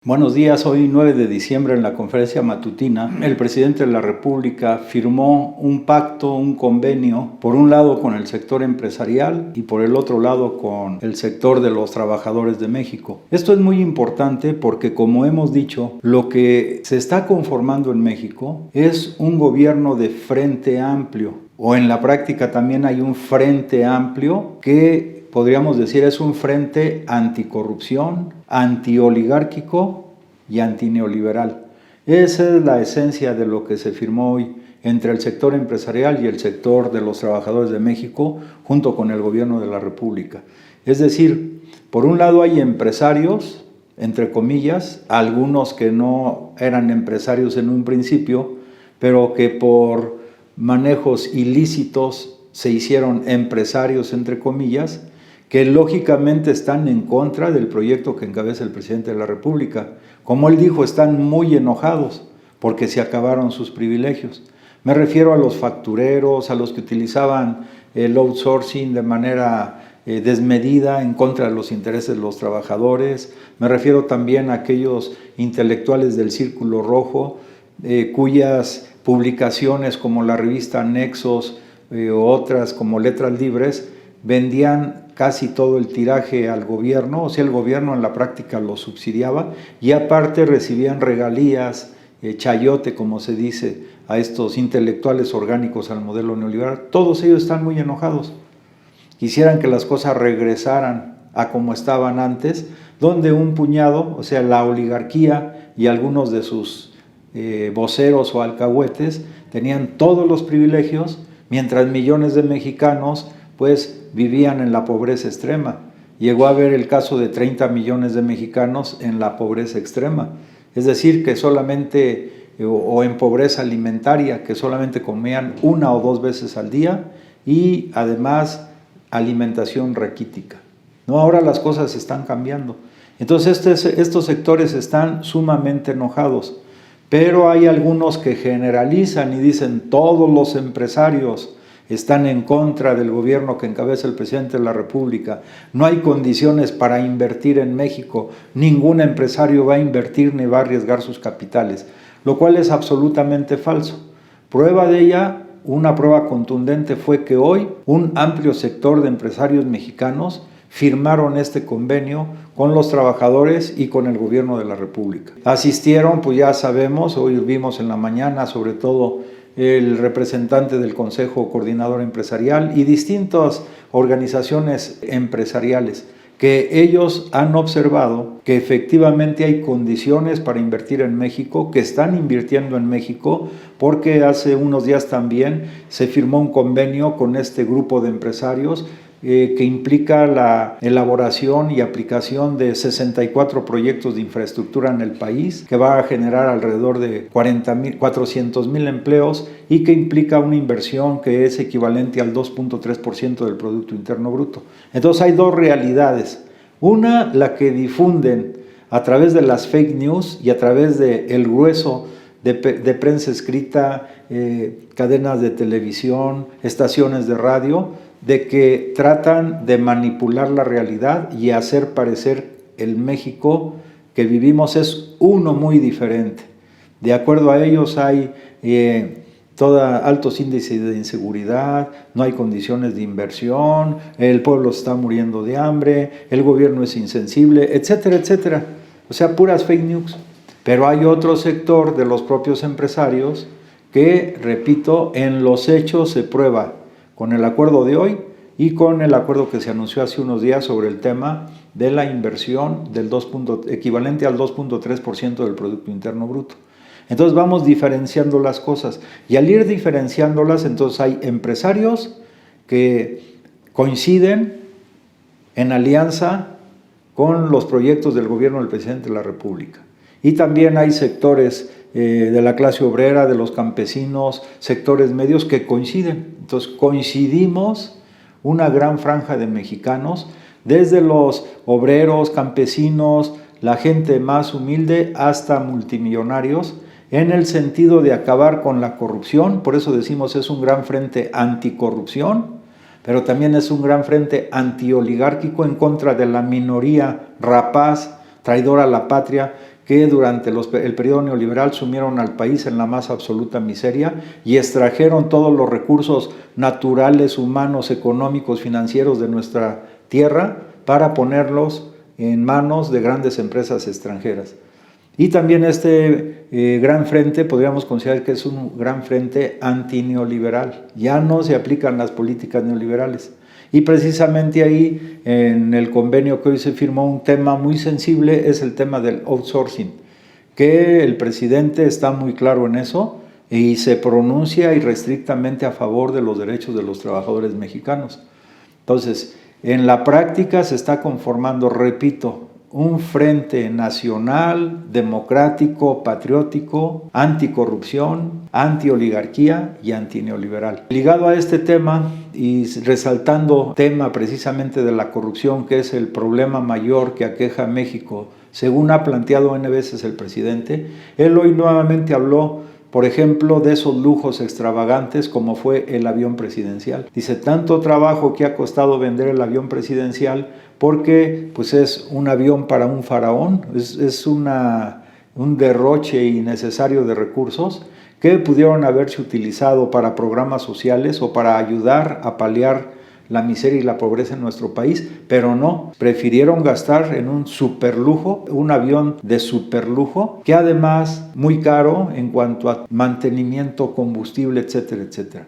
Buenos días, hoy 9 de diciembre en la conferencia matutina, el presidente de la República firmó un pacto, un convenio, por un lado con el sector empresarial y por el otro lado con el sector de los trabajadores de México. Esto es muy importante porque, como hemos dicho, lo que se está conformando en México es un gobierno de frente amplio, o en la práctica también hay un frente amplio que podríamos decir es un frente anticorrupción, antioligárquico y antineoliberal. Esa es la esencia de lo que se firmó hoy entre el sector empresarial y el sector de los trabajadores de México, junto con el gobierno de la República. Es decir, por un lado hay empresarios, entre comillas, algunos que no eran empresarios en un principio, pero que por manejos ilícitos se hicieron empresarios, entre comillas, que lógicamente están en contra del proyecto que encabeza el presidente de la República. Como él dijo, están muy enojados porque se acabaron sus privilegios. Me refiero a los factureros, a los que utilizaban el outsourcing de manera desmedida en contra de los intereses de los trabajadores. Me refiero también a aquellos intelectuales del Círculo Rojo, cuyas publicaciones como la revista Nexos o otras como Letras Libres vendían casi todo el tiraje al gobierno, o sea, el gobierno en la práctica lo subsidiaba y aparte recibían regalías, chayote, como se dice, a estos intelectuales orgánicos al modelo neoliberal. Todos ellos están muy enojados. Quisieran que las cosas regresaran a como estaban antes, donde un puñado, o sea, la oligarquía y algunos de sus voceros o alcahuetes tenían todos los privilegios, mientras millones de mexicanos pues vivían en la pobreza extrema. Llegó a haber el caso de 30 millones de mexicanos en la pobreza extrema, es decir, que solamente, o en pobreza alimentaria, que solamente comían 1 o 2 veces al día y además alimentación raquítica. No, ahora las cosas están cambiando. Entonces estos sectores están sumamente enojados, pero hay algunos que generalizan y dicen todos los empresarios están en contra del gobierno que encabeza el presidente de la República. No hay condiciones para invertir en México. Ningún empresario va a invertir ni va a arriesgar sus capitales, lo cual es absolutamente falso. Prueba de ella, una prueba contundente, fue que hoy un amplio sector de empresarios mexicanos firmaron este convenio con los trabajadores y con el gobierno de la República. Asistieron, pues ya sabemos, hoy vimos en la mañana sobre todo el representante del Consejo Coordinador Empresarial y distintas organizaciones empresariales, que ellos han observado que efectivamente hay condiciones para invertir en México, que están invirtiendo en México, porque hace unos días también se firmó un convenio con este grupo de empresarios que implica la elaboración y aplicación de 64 proyectos de infraestructura en el país, que va a generar alrededor de 400,000 empleos y que implica una inversión que es equivalente al 2.3% del Producto Interno Bruto. Entonces hay dos realidades. Una, la que difunden a través de las fake news y a través del grueso de prensa escrita, cadenas de televisión, estaciones de radio, de que tratan de manipular la realidad y hacer parecer el México que vivimos es uno muy diferente. De acuerdo a ellos hay altos índices de inseguridad, no hay condiciones de inversión, el pueblo está muriendo de hambre, el gobierno es insensible, etcétera, etcétera. O sea, puras fake news. Pero hay otro sector de los propios empresarios que, repito, en los hechos se prueba con el acuerdo de hoy y con el acuerdo que se anunció hace unos días sobre el tema de la inversión equivalente al 2.3% del Producto Interno Bruto. Entonces vamos diferenciando las cosas y al ir diferenciándolas, entonces hay empresarios que coinciden en alianza con los proyectos del gobierno del presidente de la República. Y también hay sectores de la clase obrera, de los campesinos, sectores medios que coinciden. Entonces coincidimos una gran franja de mexicanos, desde los obreros, campesinos, la gente más humilde hasta multimillonarios, en el sentido de acabar con la corrupción. Por eso decimos es un gran frente anticorrupción, pero también es un gran frente antioligárquico en contra de la minoría rapaz, traidora a la patria, que durante el periodo neoliberal sumieron al país en la más absoluta miseria y extrajeron todos los recursos naturales, humanos, económicos, financieros de nuestra tierra para ponerlos en manos de grandes empresas extranjeras. Y también este gran frente podríamos considerar que es un gran frente antineoliberal. Ya no se aplican las políticas neoliberales. Y precisamente ahí, en el convenio que hoy se firmó, un tema muy sensible es el tema del outsourcing, que el presidente está muy claro en eso y se pronuncia irrestrictamente a favor de los derechos de los trabajadores mexicanos. Entonces, en la práctica se está conformando, repito, un frente nacional, democrático, patriótico, anticorrupción, antioligarquía y antineoliberal. Ligado a este tema y resaltando tema precisamente de la corrupción, que es el problema mayor que aqueja a México, según ha planteado N veces el presidente, él hoy nuevamente habló, por ejemplo, de esos lujos extravagantes como fue el avión presidencial. Dice, tanto trabajo que ha costado vender el avión presidencial porque pues es un avión para un faraón, es un derroche innecesario de recursos que pudieron haberse utilizado para programas sociales o para ayudar a paliar la miseria y la pobreza en nuestro país, pero no, prefirieron gastar en un superlujo, un avión de superlujo, que además muy caro en cuanto a mantenimiento, combustible, etcétera, etcétera.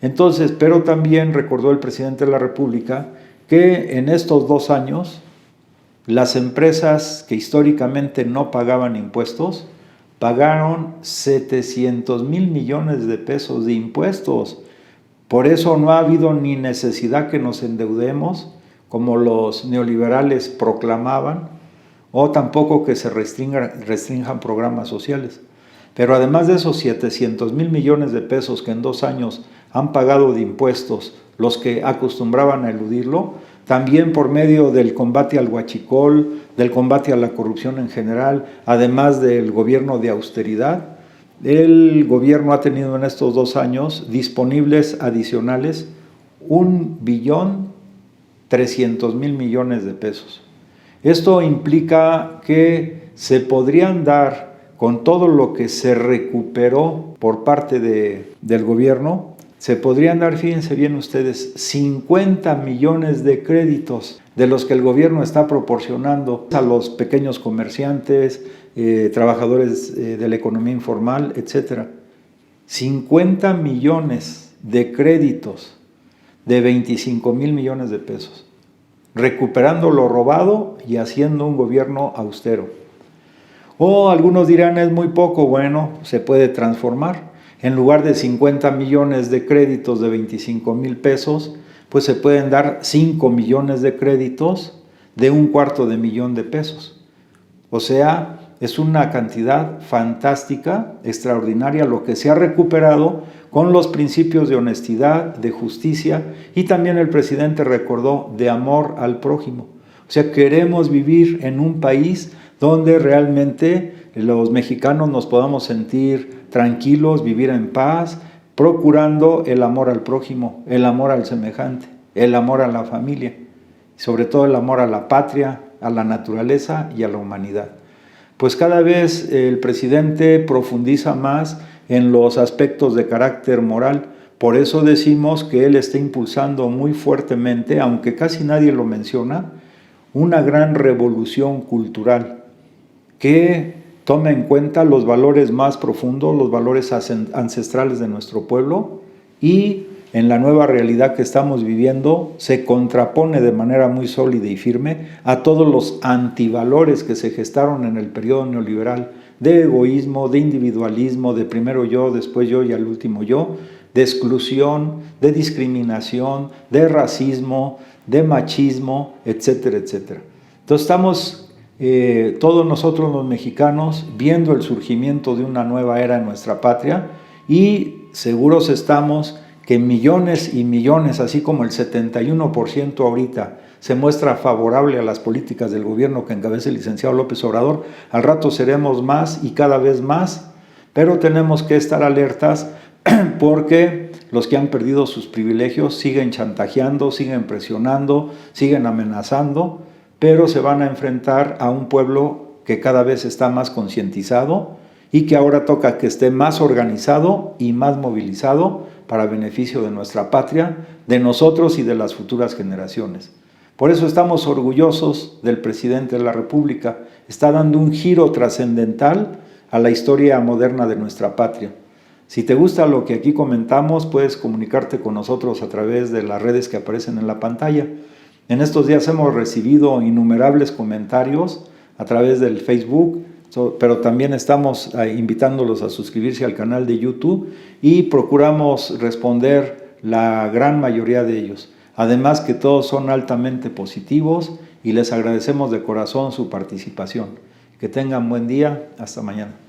Entonces, pero también recordó el presidente de la República que en estos 2 años las empresas que históricamente no pagaban impuestos pagaron 700,000 millones de pesos de impuestos. Por eso no ha habido ni necesidad que nos endeudemos, como los neoliberales proclamaban, o tampoco que se restrinjan programas sociales. Pero además de esos 700,000 millones de pesos que en 2 años han pagado de impuestos los que acostumbraban a eludirlo, también por medio del combate al huachicol, del combate a la corrupción en general, además del gobierno de austeridad, el gobierno ha tenido en estos 2 años disponibles adicionales 1,300,000 millones de pesos. Esto implica que se podrían dar, con todo lo que se recuperó por parte del gobierno, se podrían dar, fíjense bien ustedes, 50 millones de créditos de los que el gobierno está proporcionando a los pequeños comerciantes, trabajadores de la economía informal, etc. 50 millones de créditos de 25,000 millones de pesos, recuperando lo robado y haciendo un gobierno austero. O algunos dirán, es muy poco. Bueno, se puede transformar. En lugar de 50 millones de créditos de 25,000 pesos, pues se pueden dar 5 millones de créditos de 1/4 de pesos. O sea, es una cantidad fantástica, extraordinaria, lo que se ha recuperado con los principios de honestidad, de justicia, y también el presidente recordó de amor al prójimo. O sea, queremos vivir en un país donde realmente los mexicanos nos podamos sentir tranquilos, vivir en paz, procurando el amor al prójimo, el amor al semejante, el amor a la familia, sobre todo el amor a la patria, a la naturaleza y a la humanidad. Pues cada vez el presidente profundiza más en los aspectos de carácter moral. Por eso decimos que él está impulsando muy fuertemente, aunque casi nadie lo menciona, una gran revolución cultural que toma en cuenta los valores más profundos, los valores ancestrales de nuestro pueblo, y en la nueva realidad que estamos viviendo se contrapone de manera muy sólida y firme a todos los antivalores que se gestaron en el periodo neoliberal, de egoísmo, de individualismo, de primero yo, después yo y al último yo, de exclusión, de discriminación, de racismo, de machismo, etcétera, etcétera. Entonces estamos todos nosotros los mexicanos viendo el surgimiento de una nueva era en nuestra patria, y seguros estamos que millones y millones, así como el 71% ahorita se muestra favorable a las políticas del gobierno que encabeza el licenciado López Obrador, al rato seremos más y cada vez más, pero tenemos que estar alertas porque los que han perdido sus privilegios siguen chantajeando, siguen presionando, siguen amenazando, pero se van a enfrentar a un pueblo que cada vez está más concientizado y que ahora toca que esté más organizado y más movilizado para beneficio de nuestra patria, de nosotros y de las futuras generaciones. Por eso estamos orgullosos del presidente de la República. Está dando un giro trascendental a la historia moderna de nuestra patria. Si te gusta lo que aquí comentamos, puedes comunicarte con nosotros a través de las redes que aparecen en la pantalla. En estos días hemos recibido innumerables comentarios a través del Facebook, pero también estamos invitándolos a suscribirse al canal de YouTube y procuramos responder la gran mayoría de ellos. Además que todos son altamente positivos y les agradecemos de corazón su participación. Que tengan buen día. Hasta mañana.